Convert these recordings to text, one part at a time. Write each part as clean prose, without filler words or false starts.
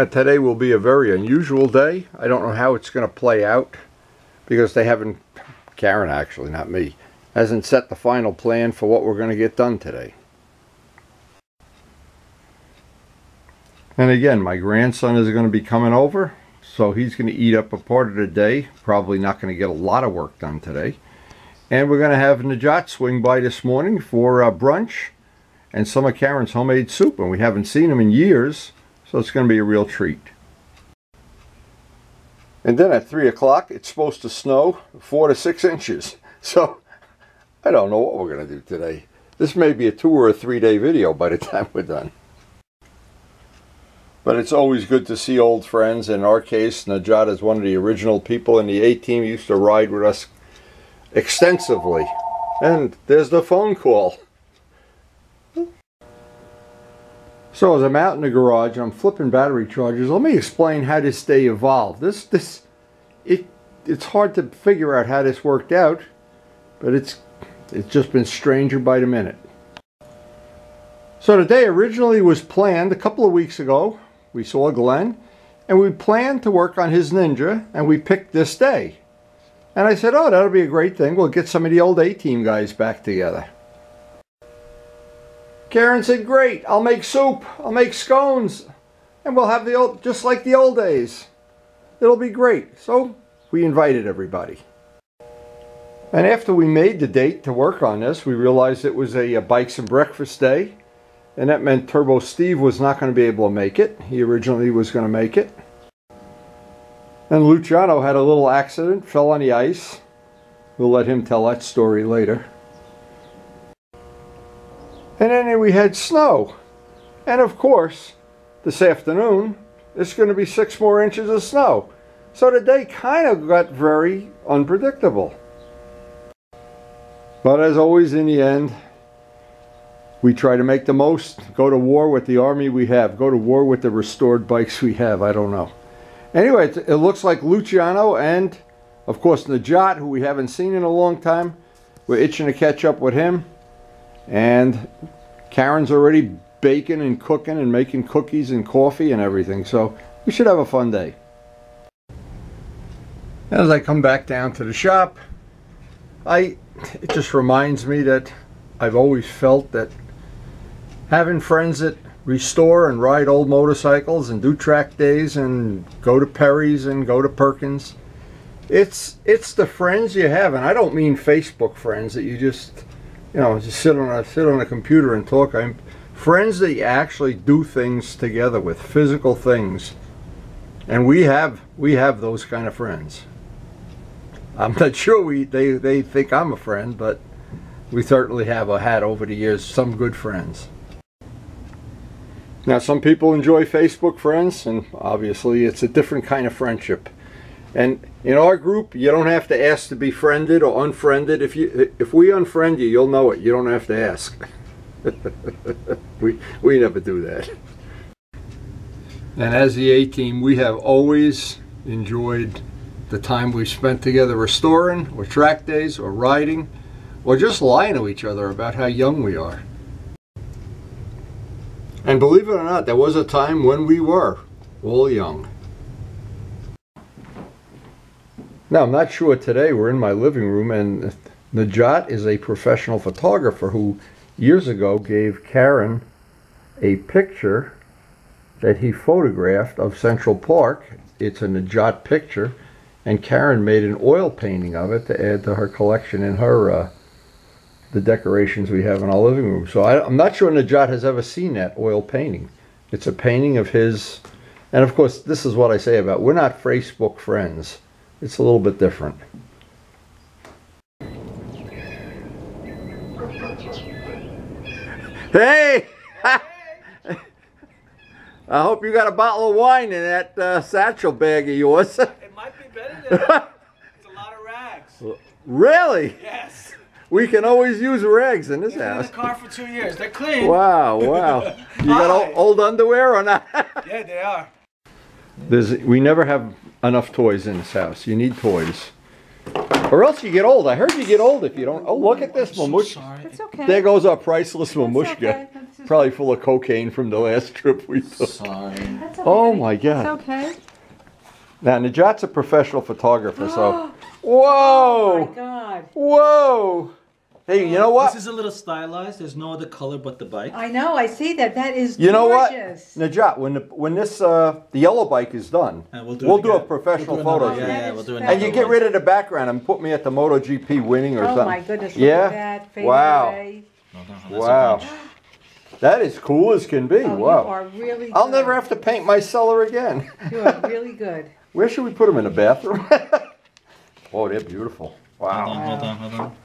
Today will be a very unusual day. I don't know how it's going to play out because they haven't, Karen actually, not me, hasn't set the final plan for what we're going to get done today. And again, my grandson is going to be coming over, so he's going to eat up a part of the day. Probably not going to get a lot of work done today. And we're going to have Najat swing by this morning for brunch and some of Karen's homemade soup, and we haven't seen him in years. So it's going to be a real treat. And then at 3 o'clock, it's supposed to snow 4 to 6 inches. So I don't know what we're going to do today. This may be a 2 or 3 day video by the time we're done. But it's always good to see old friends. In our case, Najat is one of the original people in the A-team. Used to ride with us extensively. And there's the phone call. So as I'm out in the garage, I'm flipping battery chargers. Let me explain how this day evolved. It's hard to figure out how this worked out, but it's just been stranger by the minute. So the day originally was planned a couple of weeks ago. We saw Glenn, and we planned to work on his Ninja, and we picked this day. And I said, oh, that'll be a great thing. We'll get some of the old A-team guys back together. Karen said, great, I'll make soup, I'll make scones, and we'll have the old, just like the old days. It'll be great. So we invited everybody. And after we made the date to work on this, we realized it was a bikes and breakfast day, and that meant Turbo Steve was not going to be able to make it. He originally was going to make it. And Luciano had a little accident, fell on the ice. We'll let him tell that story later. And then we had snow. And of course, this afternoon, it's going to be 6 more inches of snow. So the day kind of got very unpredictable. But as always, in the end, we try to make the most, go to war with the army we have, go to war with the restored bikes we have, I don't know. Anyway, it looks like Luciano and, of course, Najat, who we haven't seen in a long time, we're itching to catch up with him. And Karen's already baking and cooking and making cookies and coffee and everything. So we should have a fun day. As I come back down to the shop, it just reminds me that I've always felt that having friends that restore and ride old motorcycles and do track days and go to Perry's and go to Perkins, it's the friends you have. And I don't mean Facebook friends that you just, you know, just sit on a computer and talk. I'm friends that you actually do things together with, physical things, and we have those kind of friends. I'm not sure they think I'm a friend, but we certainly have had over the years some good friends. Now, some people enjoy Facebook friends, and obviously it's a different kind of friendship. And in our group, you don't have to ask to be friended or unfriended. If we unfriend you, you'll know it. You don't have to ask. we never do that. And as the A-team, we have always enjoyed the time we spent together restoring, or track days, or riding, or just lying to each other about how young we are. And believe it or not, there was a time when we were all young. Now, I'm not sure today, we're in my living room, and Najat is a professional photographer who years ago gave Karen a picture that he photographed of Central Park. It's a Najat picture, and Karen made an oil painting of it to add to her collection in her the decorations we have in our living room. So I'm not sure Najat has ever seen that oil painting. It's a painting of his, and of course, this is what I say about, we're not Facebook friends. It's a little bit different. Hey! I hope you got a bottle of wine in that satchel bag of yours. It might be better than that. It's a lot of rags. Really? Yes. We can always use rags in this house. They've been in the car for 2 years. They're clean. Wow, wow. You got old underwear or not? Yeah, they are. We never have enough toys in this house. You need toys. Or else you get old. I heard you get old if you don't. Oh, look at this mamushka. It's okay. There goes our priceless mamushka. It's okay. Probably full of cocaine from the last trip we took. Sorry. That's okay. Oh my God. It's okay. Now, Najat's a professional photographer, so... Oh Whoa! my God. Whoa! Hey, you know what? This is a little stylized. There's no other color but the bike. I know, I see that. That is You know what? gorgeous. Najat, when this the yellow bike is done, And we'll do a professional photo shoot. Yeah, we'll do And another And you get one. rid of the background and put me at the MotoGP winning or Oh something. my goodness, look Yeah? at that. Fading Wow. away. No, that's a Wow. bunch. That is cool as can be. Oh, Wow. you are really good. I'll never have to paint my cellar again. You are really good. Where should we put them, in the bathroom? Oh, they're beautiful. Wow. Hold on.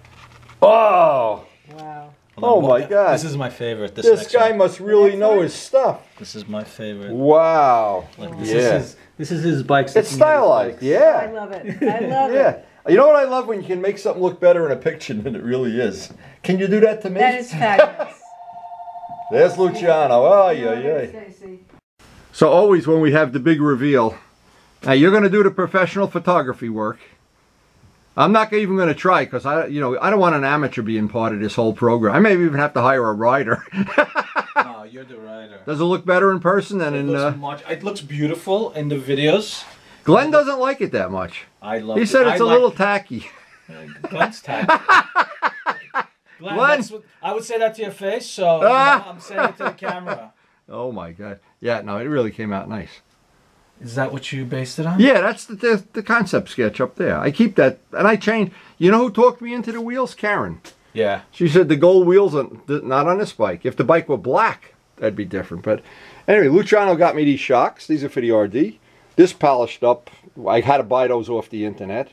Oh! Wow. Oh my God. This is my favorite. This next guy one. must really Next know one? his stuff. This is my favorite. Wow. Like, this Yeah. is his bike. It's stylized, I yeah. love it. I love Yeah. it. You know what I love? When you can make something look better in a picture than it really is. Can you do that to me? That is fabulous. There's Luciano. Oh, yeah, yeah. Stacy. So always when we have the big reveal, now you're going to do the professional photography work. I'm not even going to try because I don't want an amateur being part of this whole program. I may even have to hire a rider. No, you're the rider. Does it look better in person than in? It looks beautiful in the videos. Glenn doesn't like it that much. I love. He said it's a little tacky. Glenn's tacky. Glenn, Glenn. that's what, I would say that to your face, so you know, I'm saying it to the camera. Oh my God! Yeah, no, it really came out nice. Is that what you based it on? Yeah, that's the concept sketch up there. I keep that, and I change. You know who talked me into the wheels? Karen. Yeah. She said the gold wheels are not on this bike. If the bike were black, that'd be different. But anyway, Luciano got me these shocks. These are for the RD. This polished up. I had to buy those off the internet.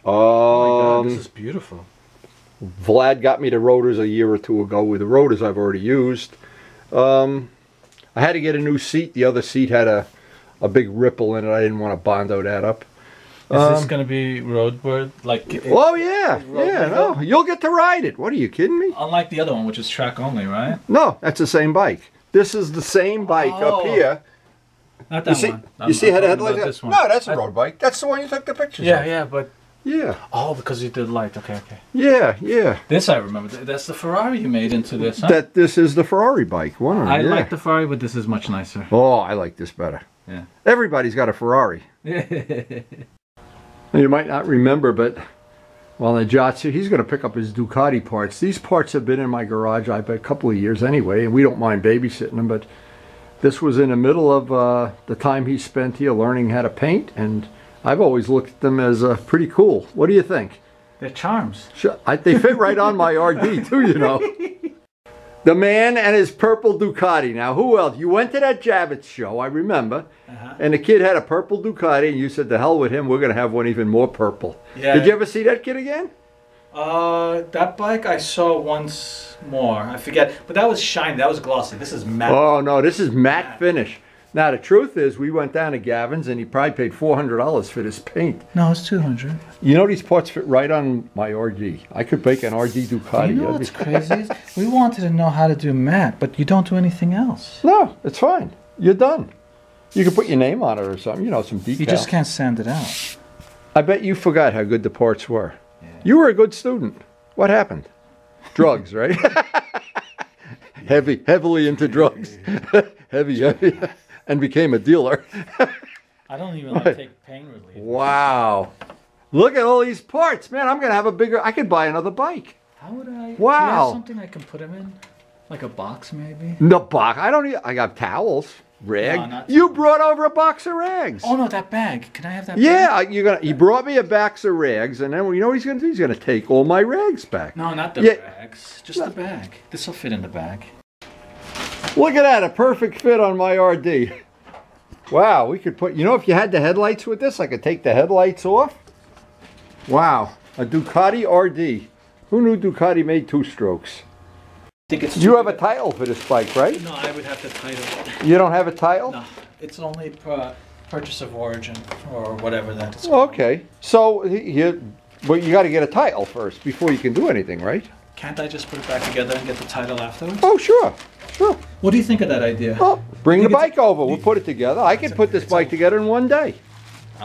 Oh my God, this is beautiful. Vlad got me the rotors a year or two ago. With the rotors I've already used. I had to get a new seat. The other seat had a big ripple in it. I didn't want to Bondo that up. Is this going to be roadboard? Oh yeah, yeah. No, you'll get to ride it. What are you kidding me? Unlike the other one, which is track only, right? No, that's the same bike. This is the same bike up here. Not that one. You see how the I'm talking headlights? about this one. No, that's a road bike. That's the one you took the pictures of. Yeah, but Yeah. oh, because you did light. Okay. Yeah. This I remember. That's the Ferrari you made into this, huh? This is the Ferrari bike. One of them. I yeah. like the Ferrari, but this is much nicer. Oh, I like this better. Yeah. Everybody's got a Ferrari. You might not remember, but well, Najatsu, he's going to pick up his Ducati parts. These parts have been in my garage, I bet, a couple of years anyway, and we don't mind babysitting them, but this was in the middle of the time he spent here learning how to paint, and I've always looked at them as pretty cool. What do you think? They're charms. They fit right on my RD too, you know. The man and his purple Ducati. Now, who else? You went to that Javits show, I remember, and the kid had a purple Ducati, and you said, "The hell with him, we're going to have one even more purple." Yeah. Did you ever see that kid again? That bike I saw once more. I forget, but that was shiny. That was glossy. This is matte. Oh, no, this is matte finish. Now, the truth is, we went down to Gavin's, and he probably paid $400 for this paint. No, it's 200. You know, these parts fit right on my RD. I could make an RD Ducati. You know what's crazy is we wanted to know how to do matte, but you don't do anything else. No, it's fine. You're done. You can put your name on it or something, you know, some decals. You just can't sand it out. I bet you forgot how good the parts were. Yeah. You were a good student. What happened? Drugs, right? Heavily into drugs. heavy. And became a dealer. I don't even like take pain relief. Wow. Look at all these parts. Man, I'm going to have a bigger... I could buy another bike. How would I... Wow. Do you have something I can put them in? Like a box, maybe? No box. I got towels. Rag. No, not you brought over a box of rags. Oh, no, that bag. Can I have that Yeah, bag? he brought me a box of rags, and then you know what he's going to do? He's going to take all my rags back. No, not the bags. Just the bag. This will fit in the bag. Look at that, a perfect fit on my RD. Wow, we could put, you know, if you had the headlights with this, I could take the headlights off. Wow, a Ducati RD. Who knew Ducati made two-strokes? You have a title for this bike, right? No, I would have to title it. You don't have a title? No, it's only purchase of origin or whatever that is called. Okay, so but you got to get a title first before you can do anything, right? Can't I just put it back together and get the title afterwards? Oh, sure. What do you think of that idea? Oh, bring the bike over. We'll put it together. I could put this bike together in one day.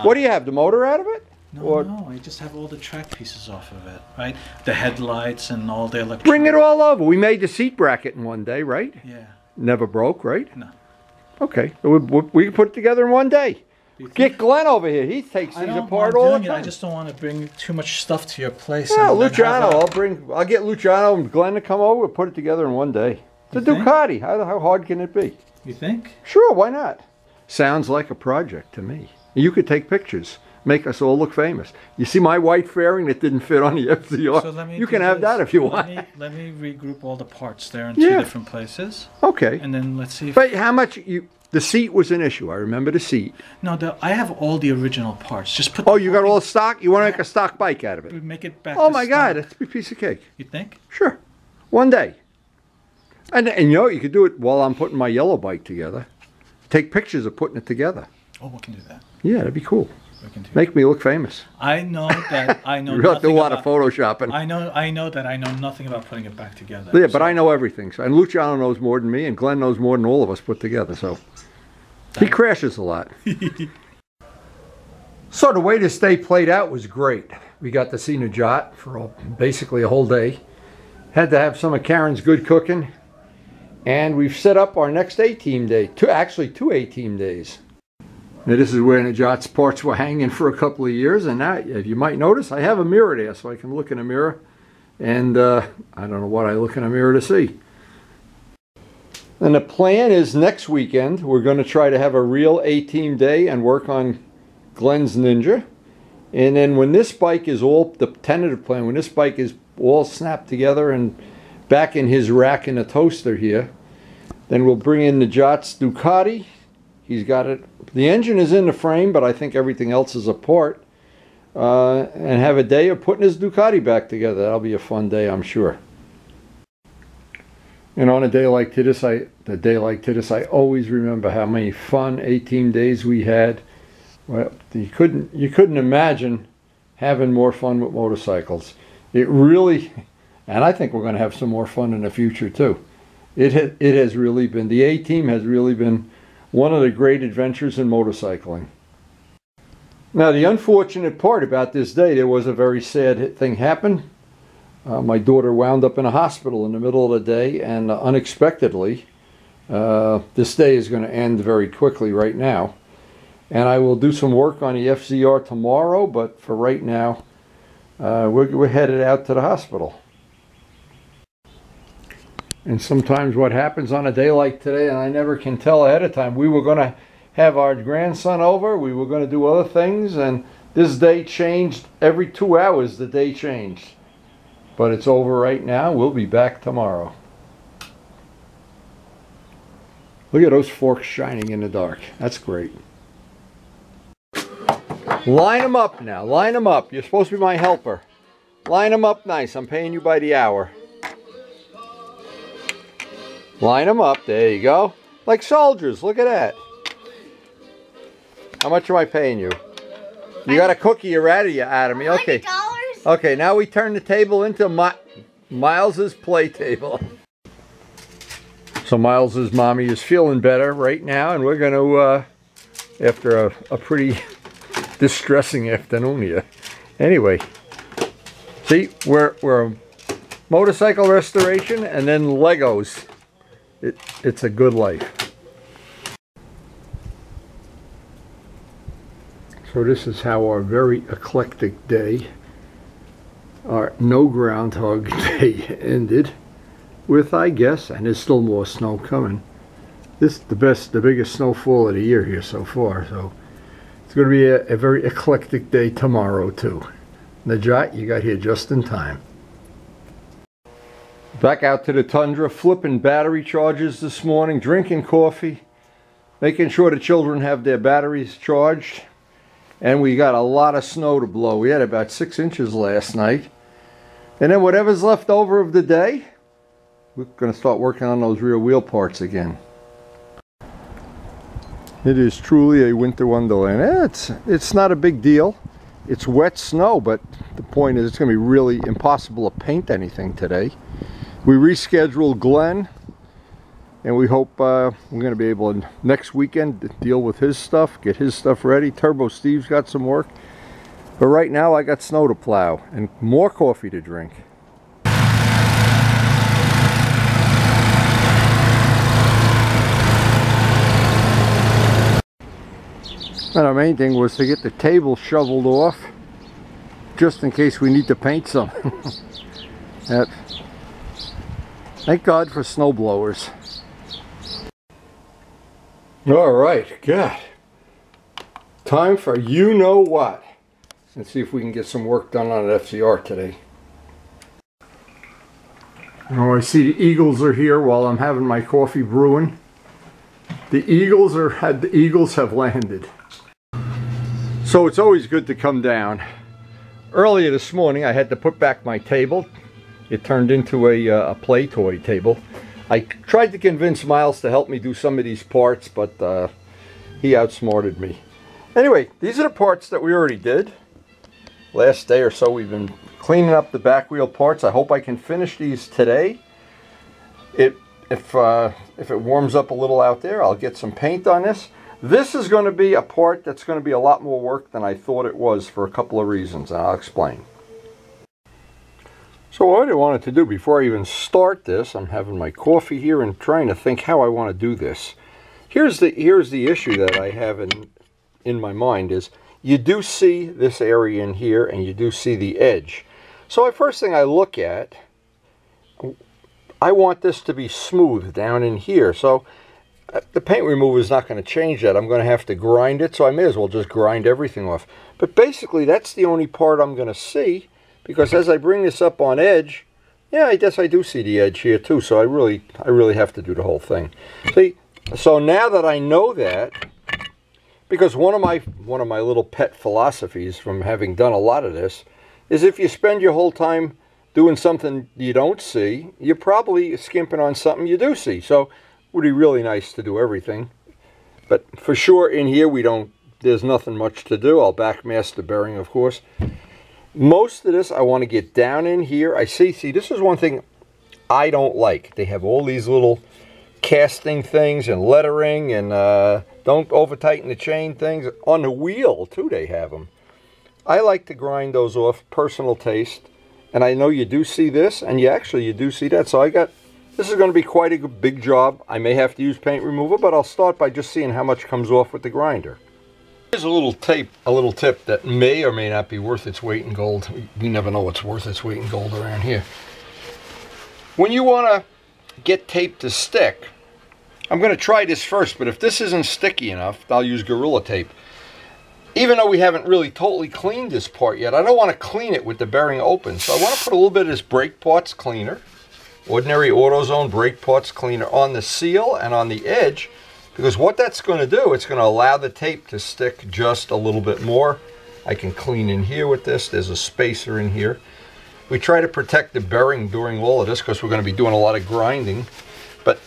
What do you have, the motor out of it? No, Or no, I just have all the track pieces off of it, right? The headlights and all the electronics. bring it all over. We made the seat bracket in one day, right? Yeah. Never broke, right? No. Okay, we can put it together in one day. Get Glenn over here. He takes these apart all the time. I just don't want to bring too much stuff to your place. Yeah, and then Luciano. have I'll get Luciano and Glenn to come over. We'll put it together in one day. It's a You think? Ducati. How hard can it be? You think? Sure, why not? Sounds like a project to me. You could take pictures, make us all look famous. You see my white fairing that didn't fit on the FZR? So let me You do can have this. that if you want. Let me regroup all the parts there in Yeah. 2 different places, Okay. and then let's see. But how much the seat was an issue. I remember the seat. No, I have all the original parts. Just put. Oh, you got all the stock? You want to make a stock bike out of it? Make it back. Oh to my stock. God, that's a big piece of cake. You think? Sure. One day. And you know, you could do it while I'm putting my yellow bike together. Take pictures of putting it together. Oh, we can do that. Yeah, that'd be cool. We can do. Make me look famous. I know that I know You have to do a nothing lot of about. photoshopping. I know that I know nothing about putting it back together. Yeah, but I know everything. So, and Luciano knows more than me, and Glenn knows more than all of us put together. So he crashes a lot. So the way this day played out was great. We got to see Najat for basically a whole day. Had to have some of Karen's good cooking. And we've set up our next A-Team day. Actually, two A-Team days. Now this is where Najat's parts were hanging for a couple of years. And now, if you might notice, I have a mirror there so I can look in a mirror. And I don't know what I look in a mirror to see. And the plan is next weekend, we're going to try to have a real A-Team day and work on Glenn's Ninja. And then when this bike is all, the tentative plan, when this bike is all snapped together and back in his rack in the toaster here, then we'll bring in Najat's Ducati. He's got it. The engine is in the frame, but I think everything else is apart. And have a day of putting his Ducati back together. That'll be a fun day, I'm sure. And on a day like this, I always remember how many fun A-Team days we had. Well, you couldn't imagine having more fun with motorcycles. It really, and I think we're going to have some more fun in the future too. It has really been, the A-Team has really been one of the great adventures in motorcycling. Now the unfortunate part about this day, there was a very sad thing happen. My daughter wound up in a hospital in the middle of the day, and unexpectedly, this day is going to end very quickly right now. And I will do some work on the FZR tomorrow, but for right now, we're headed out to the hospital. And sometimes what happens on a day like today, and I never can tell ahead of time, we were going to have our grandson over, we were going to do other things, and this day changed. Every 2 hours the day changed. But it's over right now. We'll be back tomorrow. Look at those forks shining in the dark. That's great. Line them up now. Line them up. You're supposed to be my helper. Line them up nice. I'm paying you by the hour. Line them up. There you go. Like soldiers. Look at that. How much am I paying you? You got a cookie. You're out of me. Okay. $100? Okay, now we turn the table into Miles's play table. So Miles's mommy is feeling better right now, and we're going to, after a pretty distressing afternoon here. Anyway, see, we're a motorcycle restoration and then Legos. It's a good life. So this is how our very eclectic day, our no Groundhog Day, ended with, I guess, and there's still more snow coming. This is the biggest snowfall of the year here so far. So it's going to be a very eclectic day tomorrow too. Najat, you got here just in time. Back out to the tundra, flipping battery charges this morning, drinking coffee, making sure the children have their batteries charged. And we got a lot of snow to blow. We had about 6 inches last night. And then whatever's left over of the day, we're going to start working on those rear wheel parts again. It is truly a winter wonderland. It's not a big deal. It's wet snow, but the point is it's going to be really impossible to paint anything today. We rescheduled Glenn, and we hope we're going to be able to next weekend to deal with his stuff, get his stuff ready. Turbo Steve's got some work. But right now I got snow to plow and more coffee to drink. And our main thing was to get the table shoveled off, just in case we need to paint some. Thank God for snow blowers. All right, God. Time for you know what. Let's see if we can get some work done on an FZR today. Oh, I see the eagles are here while I'm having my coffee brewing. The eagles have landed. So it's always good to come down. Earlier this morning I had to put back my table. It turned into a play toy table. I tried to convince Miles to help me do some of these parts, but he outsmarted me. Anyway, these are the parts that we already did. Last day or so we've been cleaning up the back wheel parts. I hope I can finish these today. If it warms up a little out there, I'll get some paint on this. This is going to be a part that's going to be a lot more work than I thought it was for a couple of reasons, and I'll explain. So what I wanted to do before I even start this, I'm having my coffee here and trying to think how I want to do this. Here's the issue that I have in my mind is you do see this area in here and you do see the edge. So the first thing I look at, I want this to be smooth down in here. So the paint remover is not going to change that. I'm going to have to grind it, so I may as well just grind everything off. But basically that's the only part I'm going to see, because as I bring this up on edge, yeah, I guess I do see the edge here too, so I really have to do the whole thing. See, so now that I know that, because one of my little pet philosophies from having done a lot of this is if you spend your whole time doing something you don't see, you're probably skimping on something you do see. So it would be really nice to do everything. But for sure in here there's nothing much to do. I'll backmask the bearing, of course. Most of this I want to get down in here. I see, this is one thing I don't like. They have all these little casting things and lettering and don't over tighten the chain things. On the wheel too they have them. I like to grind those off, personal taste. And I know you do see this, and you do see that. So this is going to be quite a big job. I may have to use paint remover, but I'll start by just seeing how much comes off with the grinder. Here's a little tip that may or may not be worth its weight in gold. We never know what's worth its weight in gold around here. When you want to get tape to stick, I'm going to try this first, but if this isn't sticky enough, I'll use Gorilla Tape. Even though we haven't really totally cleaned this part yet, I don't want to clean it with the bearing open. So I want to put a little bit of this brake parts cleaner, ordinary AutoZone brake parts cleaner, on the seal and on the edge, because what that's going to do, it's going to allow the tape to stick just a little bit more. I can clean in here with this. There's a spacer in here. We try to protect the bearing during all of this because we're going to be doing a lot of grinding. But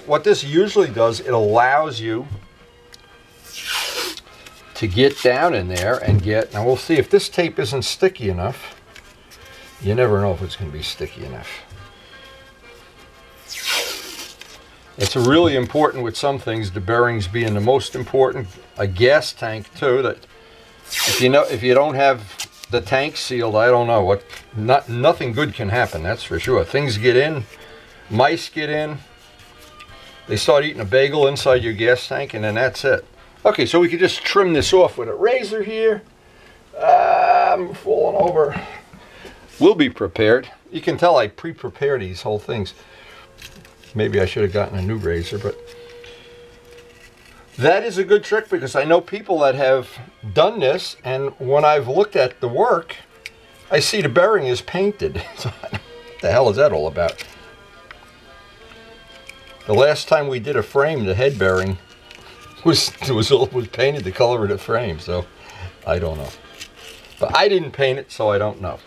what this usually does, it allows you to get down in there and now we'll see if this tape isn't sticky enough. You never know if it's going to be sticky enough. It's really important with some things, the bearings being the most important. A gas tank too, that if you don't have the tank sealed, I don't know what, nothing good can happen, that's for sure. Things get in, mice get in, they start eating a bagel inside your gas tank, and then that's it. Okay, so we could just trim this off with a razor here. I'm falling over. We'll be prepared. You can tell I pre-prepare these whole things. Maybe I should have gotten a new razor, but that is a good trick because I know people that have done this, and when I've looked at the work, I see the bearing is painted. So what the hell is that all about? The last time we did a frame, the head bearing was painted the color of the frame, so I don't know. But I didn't paint it, so I don't know.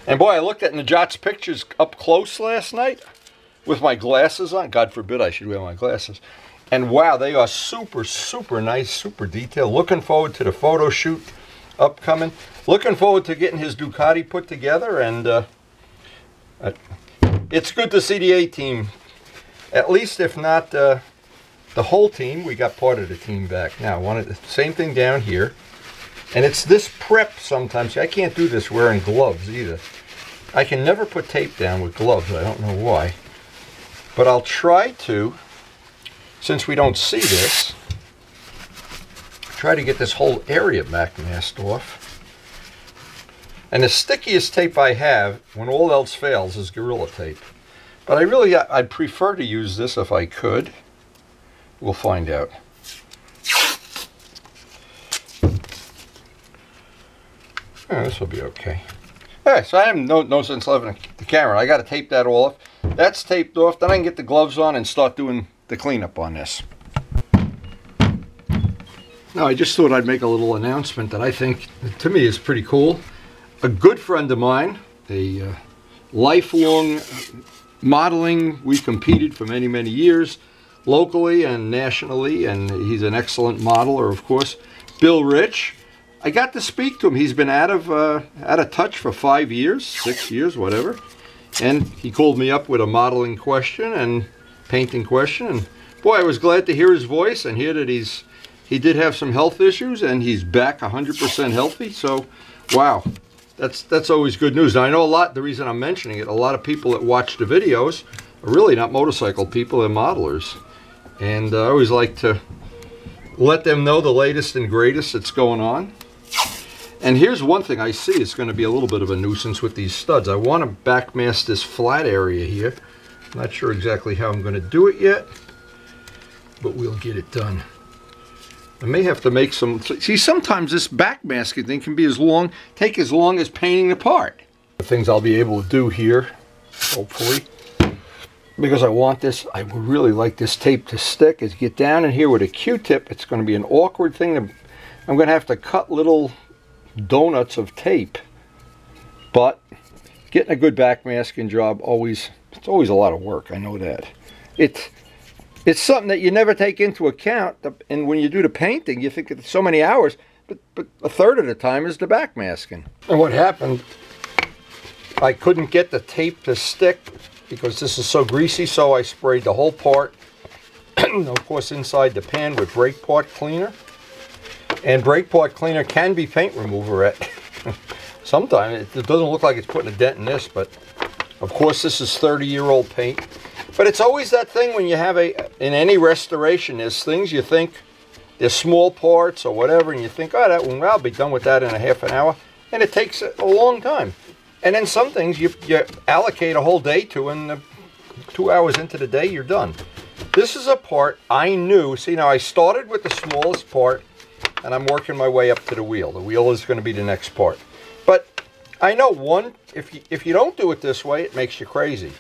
And boy, I looked at Najat's pictures up close last night with my glasses on. God forbid I should wear my glasses. And wow, they are super, super nice, super detailed. Looking forward to the photo shoot upcoming. Looking forward to getting his Ducati put together, and it's good to see the A-team. At least if not the whole team, we got part of the team back. Now, same thing down here. And it's this prep sometimes. I can't do this wearing gloves either. I can never put tape down with gloves. I don't know why. But I'll try to, since we don't see this, try to get this whole area back masked off. And the stickiest tape I have, when all else fails, is Gorilla Tape. But I'd prefer to use this if I could. We'll find out. Oh, this will be okay. Alright, so I have no sense leaving the camera. I got to tape that all off. That's taped off. Then I can get the gloves on and start doing the cleanup on this. Now, I just thought I'd make a little announcement that I think, to me, is pretty cool. A good friend of mine, a lifelong modeling, we competed for many, many years, locally and nationally, and he's an excellent modeler, of course. Bill Rich. I got to speak to him. He's been out of touch for 5 years, 6 years, whatever. And he called me up with a modeling question and painting question. And boy, I was glad to hear his voice and hear that he did have some health issues and he's back 100% healthy. So, wow, that's always good news. Now, I know the reason I'm mentioning it, a lot of people that watch the videos are really not motorcycle people, they're modelers. And I always like to let them know the latest and greatest that's going on. And here's one thing I see is going to be a little bit of a nuisance with these studs. I want to backmask this flat area here. I'm not sure exactly how I'm going to do it yet, but we'll get it done. I may have to make some... See, sometimes this backmasking thing can be take as long as painting the part. The things I'll be able to do here, hopefully, because I want this, I would really like this tape to stick, is get down in here with a Q-tip. It's going to be an awkward thing. I'm going to have to cut little donuts of tape, but getting a good backmasking job it's always a lot of work. I know that. It's something that you never take into account, and when you do the painting, you think it's so many hours, but a third of the time is the backmasking. And what happened, I couldn't get the tape to stick because this is so greasy, so I sprayed the whole part, of course, inside the pan with brake part cleaner. And brake part cleaner can be paint remover. Sometimes it doesn't look like it's putting a dent in this, but of course this is 30-year-old paint. But it's always that thing when you have in any restoration, there's things you think, there's small parts or whatever, and you think, oh, I'll be done with that in a half an hour. And it takes a long time. And then some things you allocate a whole day to, and 2 hours into the day, you're done. This is a part I knew. See, now I started with the smallest part, and I'm working my way up to the wheel. The wheel is going to be the next part. But I know if you don't do it this way, it makes you crazy.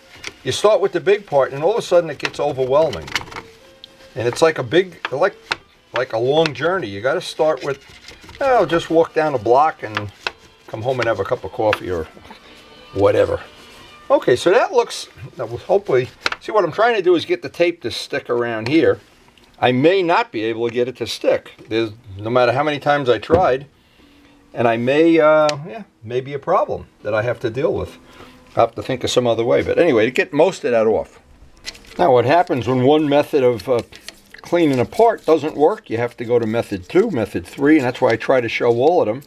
You start with the big part, and all of a sudden it gets overwhelming. And it's like like a long journey. You got to start with, just walk down a block and come home and have a cup of coffee or whatever. Okay, so that will hopefully, see, what I'm trying to do is get the tape to stick around here. I may not be able to get it to stick. No matter how many times I tried, and I may be a problem that I have to deal with. I'll have to think of some other way. But anyway, to get most of that off. Now, what happens when one method of cleaning a part doesn't work, you have to go to method 2, method 3, and that's why I try to show all of them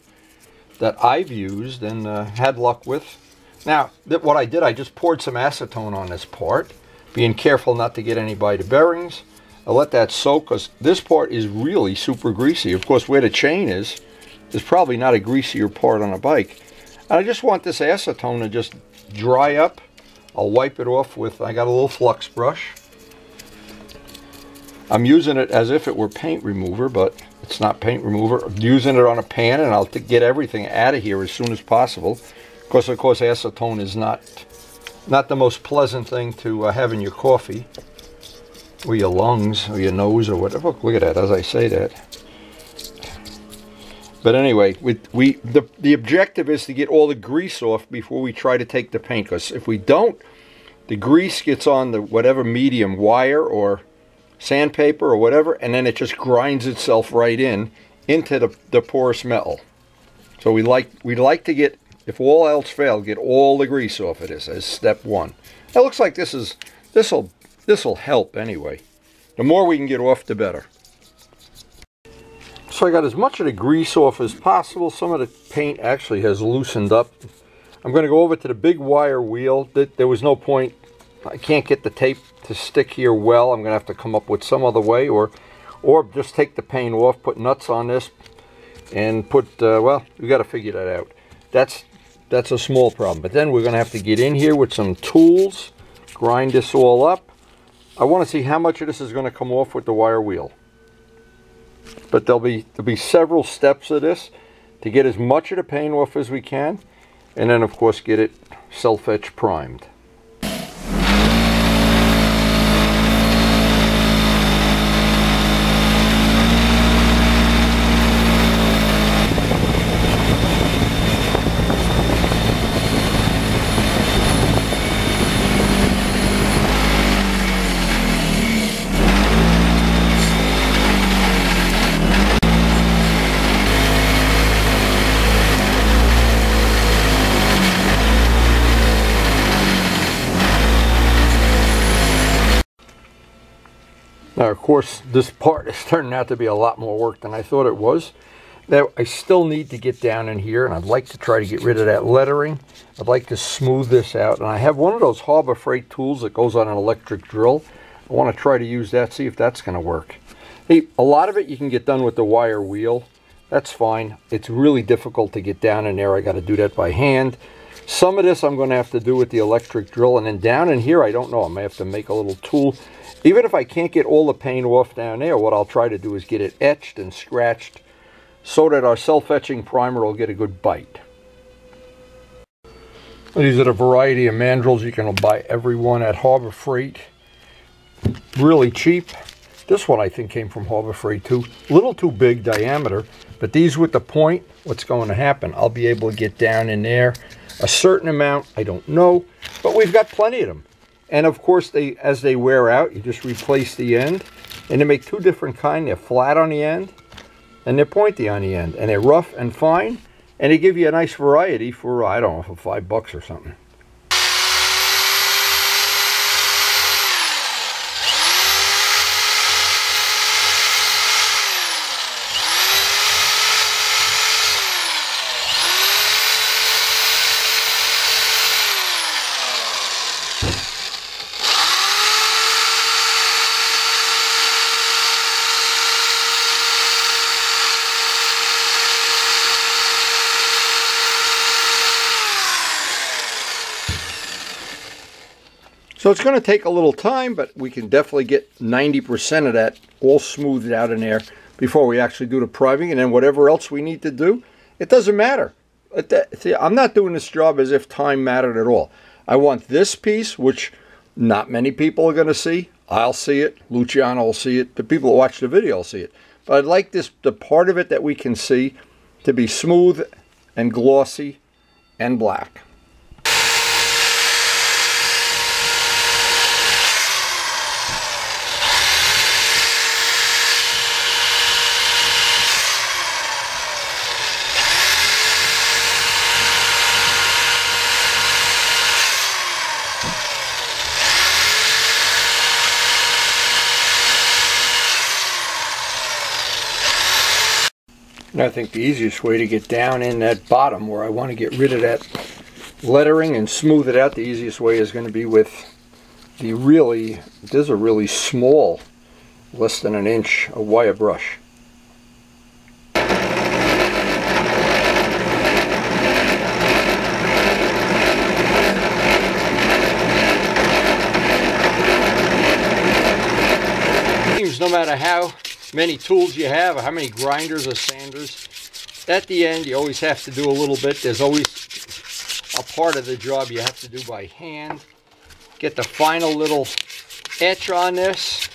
that I've used and had luck with. Now, what I did, I just poured some acetone on this part, being careful not to get any by the bearings. I let that soak, because this part is really super greasy. Of course, where the chain is, there's probably not a greasier part on a bike. And I just want this acetone to just dry up. I'll wipe it off with, I got a little flux brush. I'm using it as if it were paint remover, but it's not paint remover. I'm using it on a pan, and I'll get everything out of here as soon as possible. Of course, acetone is not the most pleasant thing to have in your coffee, or your lungs, or your nose, or whatever. Look at that, as I say that. But anyway, the objective is to get all the grease off before we try to take the paint, because if we don't, the grease gets on the whatever medium, wire or sandpaper or whatever, and then it just grinds itself right into the porous metal. So we'd like to get, if all else failed, get all the grease off of this as step 1. It looks like this'll help anyway. The more we can get off, the better. So I got as much of the grease off as possible. Some of the paint actually has loosened up. I'm going to go over to the big wire wheel. There was no point. I can't get the tape to stick here well. I'm going to have to come up with some other way, or just take the paint off, put nuts on this, and put, well, we got to figure that out. That's a small problem. But then we're going to have to get in here with some tools, grind this all up. I want to see how much of this is going to come off with the wire wheel. But there'll be several steps of this to get as much of the paint off as we can, and then of course get it self-etch primed. Now, of course, this part is turning out to be a lot more work than I thought it was. Now, I still need to get down in here, and I'd like to try to get rid of that lettering. I'd like to smooth this out, and I have one of those Harbor Freight tools that goes on an electric drill. I want to try to use that, see if that's going to work. Hey, a lot of it you can get done with the wire wheel. That's fine. It's really difficult to get down in there. I got to do that by hand. Some of this I'm going to have to do with the electric drill, and then down in here, I don't know. I may have to make a little tool. Even if I can't get all the paint off down there, what I'll try to do is get it etched and scratched so that our self-etching primer will get a good bite. These are the variety of mandrels. You can buy every one at Harbor Freight. Really cheap. This one I think came from Harbor Freight too. A little too big diameter, but these with the point, what's going to happen? I'll be able to get down in there. A certain amount, I don't know, but we've got plenty of them. And of course, as they wear out, you just replace the end. And they make two different kinds. They're flat on the end, and they're pointy on the end. And they're rough and fine. And they give you a nice variety for, I don't know, for $5 or something. So it's going to take a little time, but we can definitely get 90% of that all smoothed out in there before we actually do the priming. And then whatever else we need to do, it doesn't matter. See, I'm not doing this job as if time mattered at all. I want this piece, which not many people are going to see. I'll see it. Luciano will see it. The people who watch the video will see it. But I'd like the part of it that we can see to be smooth and glossy and black. And I think the easiest way to get down in that bottom where I want to get rid of that lettering and smooth it out, the easiest way is going to be with the there's a really small, less than an inch, a wire brush. No matter how many tools you have or how many grinders or sanders, at the end you always have to do a little bit. There's always a part of the job you have to do by hand. Get the final little etch on this,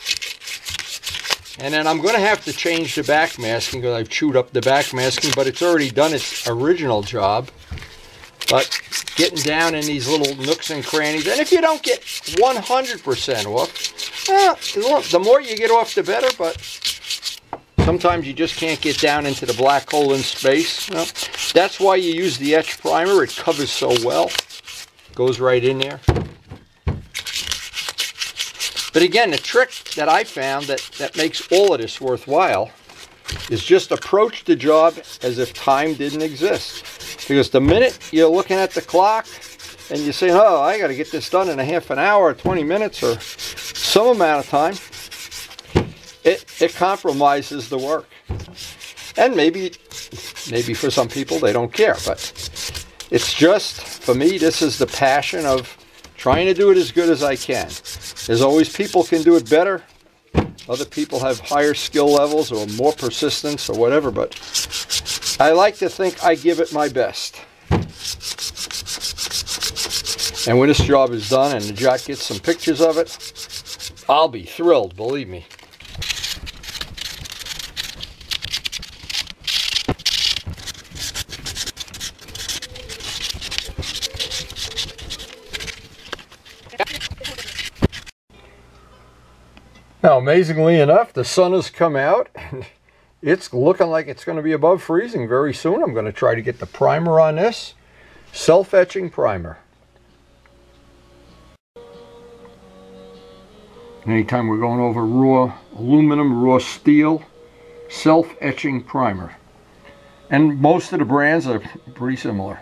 and then I'm going to have to change the back masking because I've chewed up the back masking, but it's already done its original job. But getting down in these little nooks and crannies, and if you don't get 100% off, well, the more you get off the better, but sometimes you just can't get down into the black hole in space. Well, that's why you use the etch primer. It covers so well. Goes right in there. But again, the trick that I found that makes all of this worthwhile is just approach the job as if time didn't exist. Because the minute you're looking at the clock and you're saying, oh, I got to get this done in a half an hour, or 20 minutes, or some amount of time, it compromises the work. And maybe for some people they don't care, but it's just, for me, this is the passion of trying to do it as good as I can. There's always people can do it better. Other people have higher skill levels or more persistence or whatever, but I like to think I give it my best. And when this job is done and the Jot gets some pictures of it, I'll be thrilled, believe me. Now, amazingly enough, the sun has come out and it's looking like it's going to be above freezing very soon. I'm going to try to get the primer on this. Self-etching primer. Anytime we're going over raw aluminum, raw steel, self-etching primer. And most of the brands are pretty similar.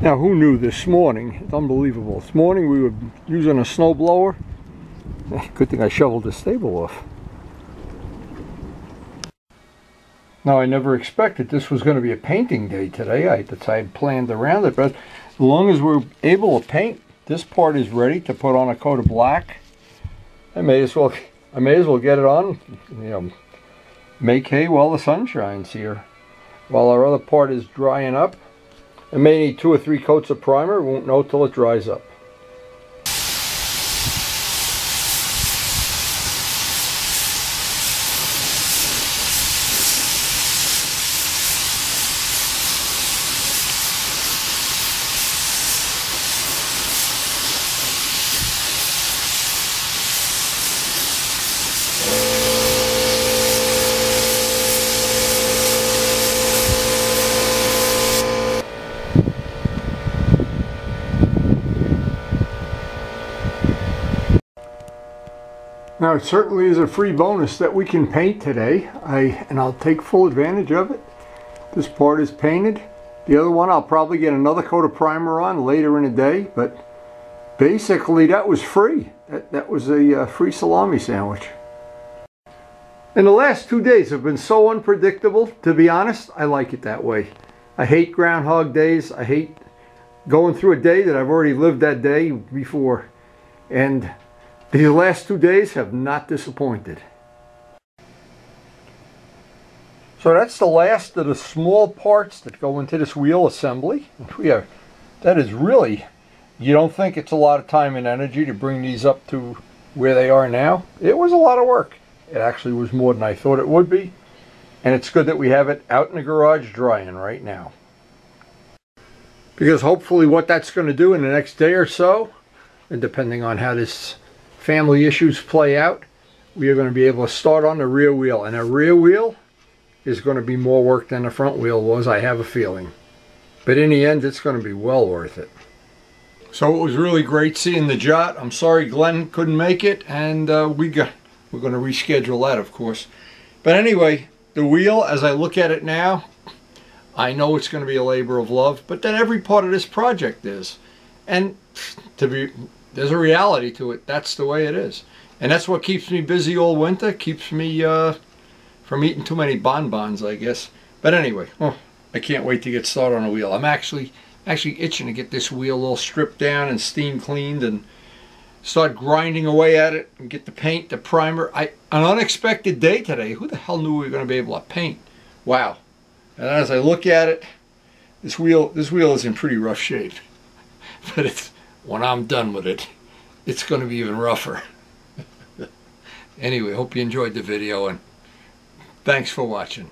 Now, who knew this morning? It's unbelievable. This morning we were using a snow blower. Good thing I shoveled the stable off. Now, I never expected this was going to be a painting day today. I had planned around it, but as long as we're able to paint, this part is ready to put on a coat of black. I may as well get it on, you know, make hay while the sun shines here. While our other part is drying up. I may need 2 or 3 coats of primer. Won't know till it dries up. Now, it certainly is a free bonus that we can paint today, and I'll take full advantage of it. This part is painted. The other one I'll probably get another coat of primer on later in the day, but basically that was free. That was a free salami sandwich. And the last 2 days have been so unpredictable. To be honest, I like it that way. I hate Groundhog Days. I hate going through a day that I've already lived that day before. And these last 2 days have not disappointed. So that's the last of the small parts that go into this wheel assembly. That is really, you don't think it's a lot of time and energy to bring these up to where they are now. It was a lot of work. It actually was more than I thought it would be. And it's good that we have it out in the garage drying right now. Because hopefully what that's going to do in the next day or so, and depending on how this family issues play out, we are going to be able to start on the rear wheel. And the rear wheel is going to be more work than the front wheel was, I have a feeling. But in the end, it's going to be well worth it. So it was really great seeing the Jot. I'm sorry Glenn couldn't make it, and we're going to reschedule that, of course. But anyway, the wheel, as I look at it now, I know it's going to be a labor of love, but then every part of this project is. And there's a reality to it. That's the way it is. And that's what keeps me busy all winter, keeps me from eating too many bonbons, I guess. But anyway, I can't wait to get started on a wheel. I'm actually itching to get this wheel all stripped down and steam cleaned and start grinding away at it and get the paint, the primer. An unexpected day today. Who the hell knew we were going to be able to paint? Wow. And as I look at it, this wheel is in pretty rough shape. But when I'm done with it, it's going to be even rougher. Anyway, hope you enjoyed the video, and thanks for watching.